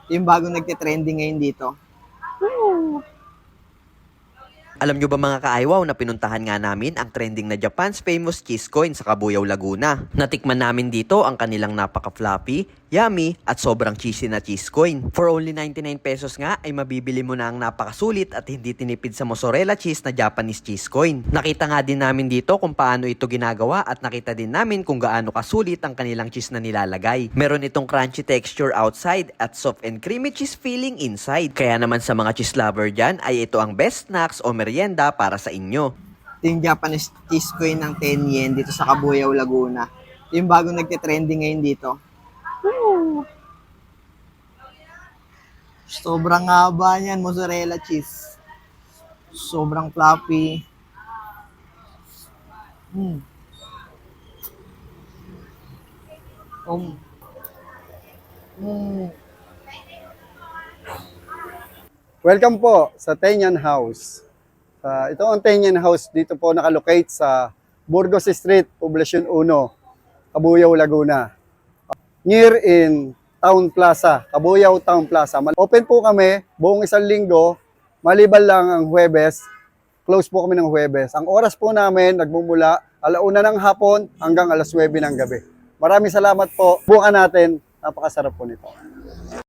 Yung bagong nagte-trending ngayon dito. Alam nyo ba mga kaaywaw na pinuntahan nga namin ang trending na Japan's famous cheese coin sa Cabuyao, Laguna. Natikman namin dito ang kanilang napaka-fluffy, yummy at sobrang cheesy na cheese coin. For only 99 pesos nga ay mabibili mo na ang napakasulit at hindi tinipid sa mozzarella cheese na Japanese cheese coin. Nakita nga din namin dito kung paano ito ginagawa at nakita din namin kung gaano kasulit ang kanilang cheese na nilalagay. Meron itong crunchy texture outside at soft and creamy cheese filling inside. Kaya naman sa mga cheese lover dyan ay ito ang best snacks o merienda para sa inyo. Ito yung Japanese cheese coin ng 10 yen dito sa Cabuyao, Laguna. Ito yung bagong nagte-trending ngayon dito. Sobrang haba niyan, mozzarella cheese. Sobrang fluffy. Mm. Mm. Welcome po sa Tenyan House. Ito ang Tenyan House. Dito po nakalocate sa Burgos Street, Poblacion 1, Cabuyao, Laguna. Near in Town Plaza, Cabuyao Town Plaza. Open po kami buong isang linggo, maliban lang ang Huwebes. Close po kami ng Huwebes. Ang oras po namin nagmumula 1:00 ng hapon hanggang 9:00 ng gabi. Maraming salamat po. Bukan natin. Napakasarap po nito.